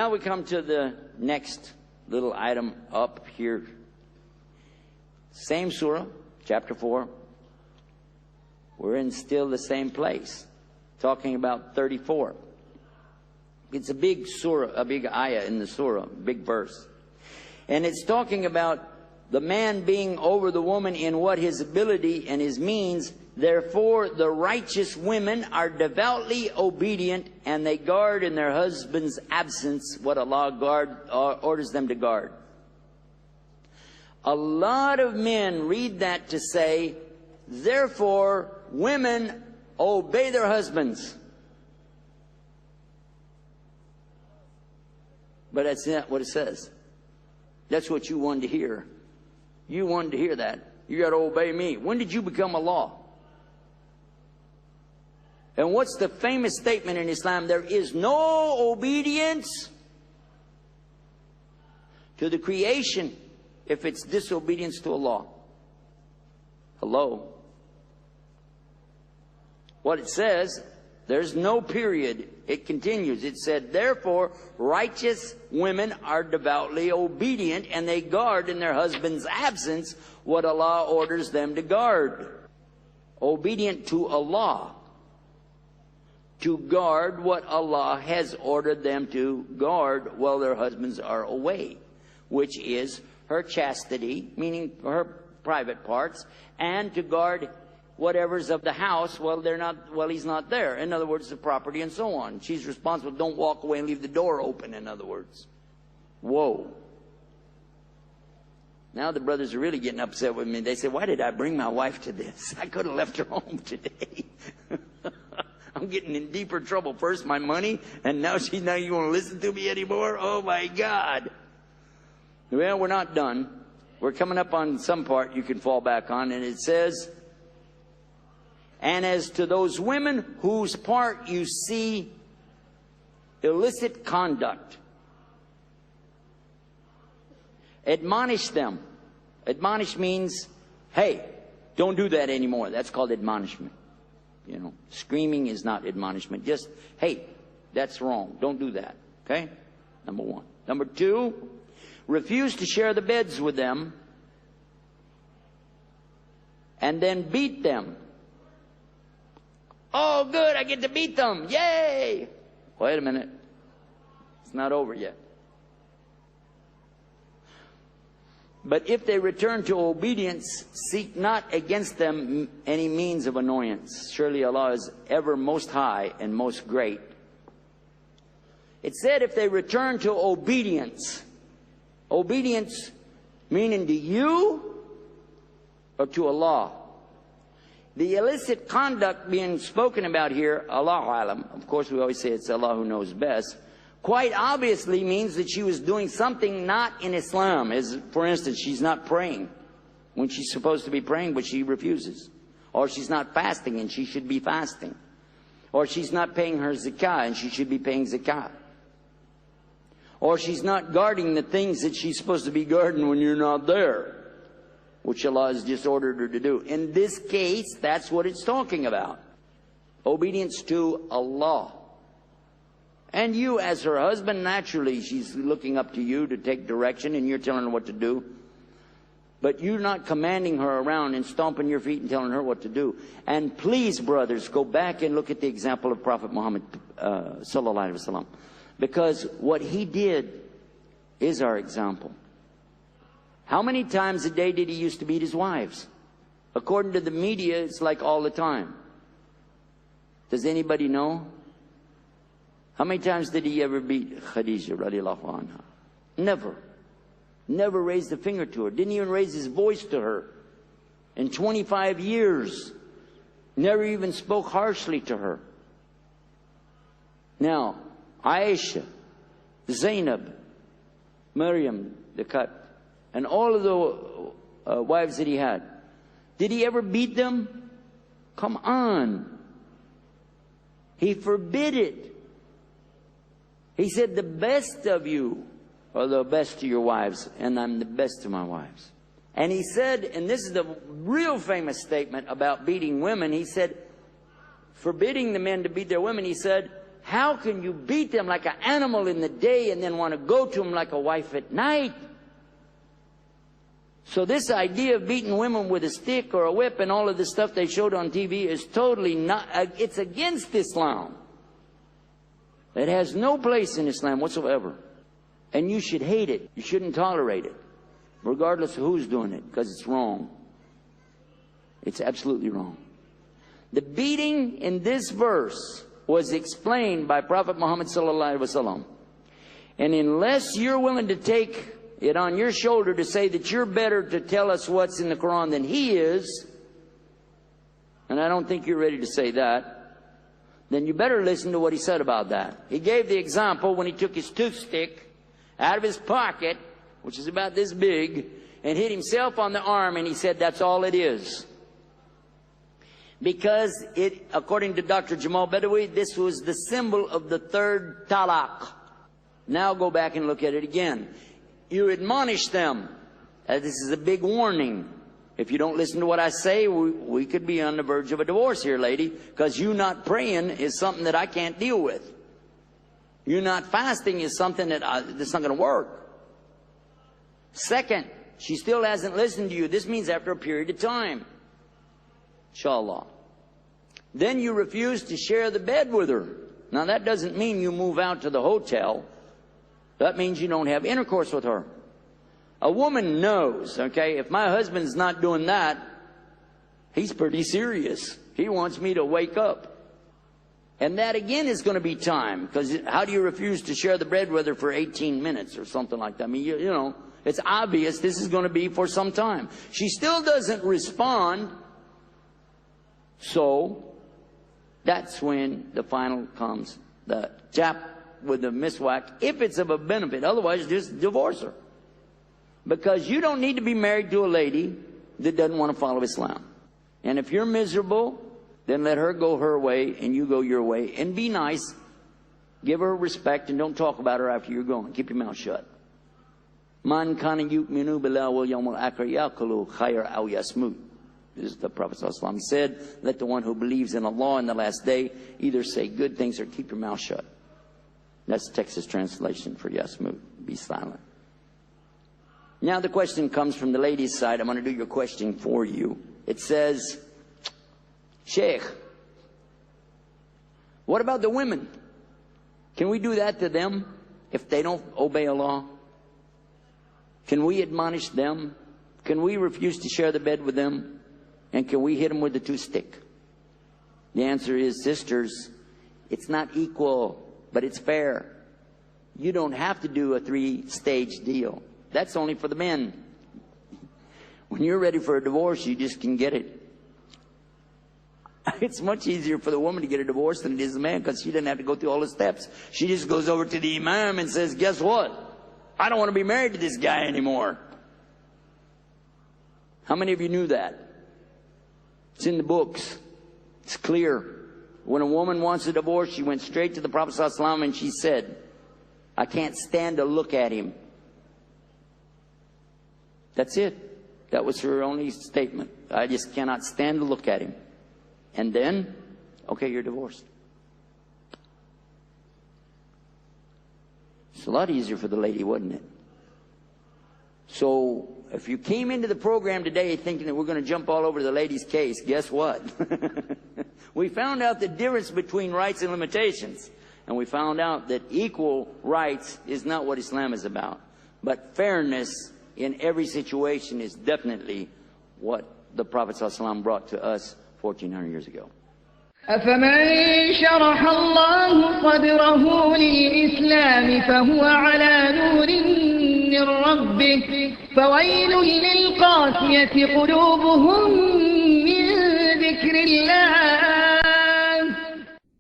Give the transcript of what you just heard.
Now we come to the next little item up here. Same surah, chapter 4. We're in still the same place, talking about 34. It's a big surah, a big ayah in the surah, big verse. And it's talking about the man being over the woman in what his ability and his means. Therefore, the righteous women are devoutly obedient, and they guard in their husband's absence what Allah orders them to guard. A lot of men read that to say, therefore, women obey their husbands. But that's not what it says. That's what you wanted to hear. You wanted to hear that. You got to obey me. When did you become a law? And what's the famous statement in Islam? There is no obedience to the creation if it's disobedience to Allah. Hello? What it says, there's no period. It continues. It said, therefore, righteous women are devoutly obedient, and they guard in their husband's absence what Allah orders them to guard. Obedient to Allah. To guard what Allah has ordered them to guard while their husbands are away. Which is her chastity, meaning her private parts, and to guard whatever's of the house while he's not there. In other words, the property and so on. She's responsible. Don't walk away and leave the door open, in other words. Whoa. Now the brothers are really getting upset with me. They say, why did I bring my wife to this? I could have left her home today. I'm getting in deeper trouble. First my money, and now you won't listen to me anymore? Oh my God. Well, we're not done. We're coming up on some part you can fall back on, and it says, and as to those women whose part you see illicit conduct, admonish them. Admonish means, hey, don't do that anymore. That's called admonishment. You know, screaming is not admonishment. Just, hey, that's wrong. Don't do that. Okay? Number one. Number two, refuse to share the beds with them and then beat them. Oh, good, I get to beat them. Yay! Wait a minute. It's not over yet. But if they return to obedience, seek not against them any means of annoyance. Surely Allah is ever most high and most great. It said if they return to obedience. Obedience meaning to you or to Allah. The illicit conduct being spoken about here, Allahu Alam, of course we always say it's Allah who knows best, quite obviously means that she was doing something not in Islam. As for instance, she's not praying when she's supposed to be praying, but she refuses. Or she's not fasting and she should be fasting. Or she's not paying her zakah and she should be paying zakah. Or she's not guarding the things that she's supposed to be guarding when you're not there, which Allah has just ordered her to do. In this case, that's what it's talking about. Obedience to Allah. And you as her husband, naturally, she's looking up to you to take direction and you're telling her what to do. But you're not commanding her around and stomping your feet and telling her what to do. And please, brothers, go back and look at the example of Prophet Muhammad sallallahu alaihi wasallam. Because what he did is our example. How many times a day did he used to beat his wives? According to the media, it's like all the time. Does anybody know? How many times did he ever beat Khadija radiallahu anha? Never. Never raised a finger to her. Didn't even raise his voice to her. In 25 years. Never even spoke harshly to her. Now, Aisha, Zainab, Maryam, the cut, and all of the wives that he had. Did he ever beat them? Come on. He forbid it. He said, the best of you are the best to your wives, and I'm the best to my wives. And he said, and this is the real famous statement about beating women, he said, forbidding the men to beat their women, he said, how can you beat them like an animal in the day and then want to go to them like a wife at night? So this idea of beating women with a stick or a whip and all of the stuff they showed on TV is totally not, it's against Islam. It has no place in Islam whatsoever. And you should hate it. You shouldn't tolerate it, regardless of who's doing it, because it's wrong. It's absolutely wrong. The beating in this verse was explained by Prophet Muhammad sallallahu alaihi wasallam. And unless you're willing to take it on your shoulder to say that you're better to tell us what's in the Quran than he is, and I don't think you're ready to say that, then you better listen to what he said about that. He gave the example when he took his toothpick out of his pocket, which is about this big, and hit himself on the arm, and he said that's all it is. Because it, according to Dr. Jamal Badawi, this was the symbol of the third talaq. Now go back and look at it again. You admonish them. This is a big warning. If you don't listen to what I say, we could be on the verge of a divorce here, lady, because you not praying is something that I can't deal with. You not fasting is something that's not going to work. Second, she still hasn't listened to you. This means after a period of time. Inshallah. Then you refuse to share the bed with her. Now that doesn't mean you move out to the hotel. That means you don't have intercourse with her. A woman knows, okay, if my husband's not doing that, he's pretty serious. He wants me to wake up. And that again is going to be time. Because how do you refuse to share the bed with her for 18 minutes or something like that? I mean, you know, it's obvious this is going to be for some time. She still doesn't respond. So, that's when the final comes. The jab with the miswak, if it's of a benefit. Otherwise, just divorce her. Because you don't need to be married to a lady that doesn't want to follow Islam. And if you're miserable, then let her go her way and you go your way. And be nice. Give her respect and don't talk about her after you're gone. Keep your mouth shut. Man kana yu'minu billahi wal yawmil akhir yaqulu khayr aw yasmut. This is the Prophet ﷺ said, let the one who believes in Allah in the last day either say good things or keep your mouth shut. That's Texas translation for Yasmut. Be silent. Now the question comes from the ladies' side. I'm going to do your question for you. It says, Sheikh, what about the women? Can we do that to them if they don't obey Allah? Can we admonish them? Can we refuse to share the bed with them? And can we hit them with the toothpick? The answer is, sisters, it's not equal, but it's fair. You don't have to do a 3-stage deal. That's only for the men. When you're ready for a divorce, you just can get it. It's much easier for the woman to get a divorce than it is the man, because she doesn't have to go through all the steps. She just goes over to the imam and says, guess what? I don't want to be married to this guy anymore. How many of you knew that? It's in the books. It's clear. When a woman wants a divorce, she went straight to the Prophet ﷺ and she said, I can't stand to look at him. That's it. That was her only statement. I just cannot stand to look at him. And then, okay, you're divorced. It's a lot easier for the lady, wasn't it? So, if you came into the program today thinking that we're going to jump all over the lady's case, guess what? We found out the difference between rights and limitations. And we found out that equal rights is not what Islam is about. But fairness in every situation is definitely what the Prophet ﷺ brought to us 1400 years ago. أفمن شرح الله صدره للإسلام فهو على نور من ربه فويل للقاسية قلوبهم من ذكر الله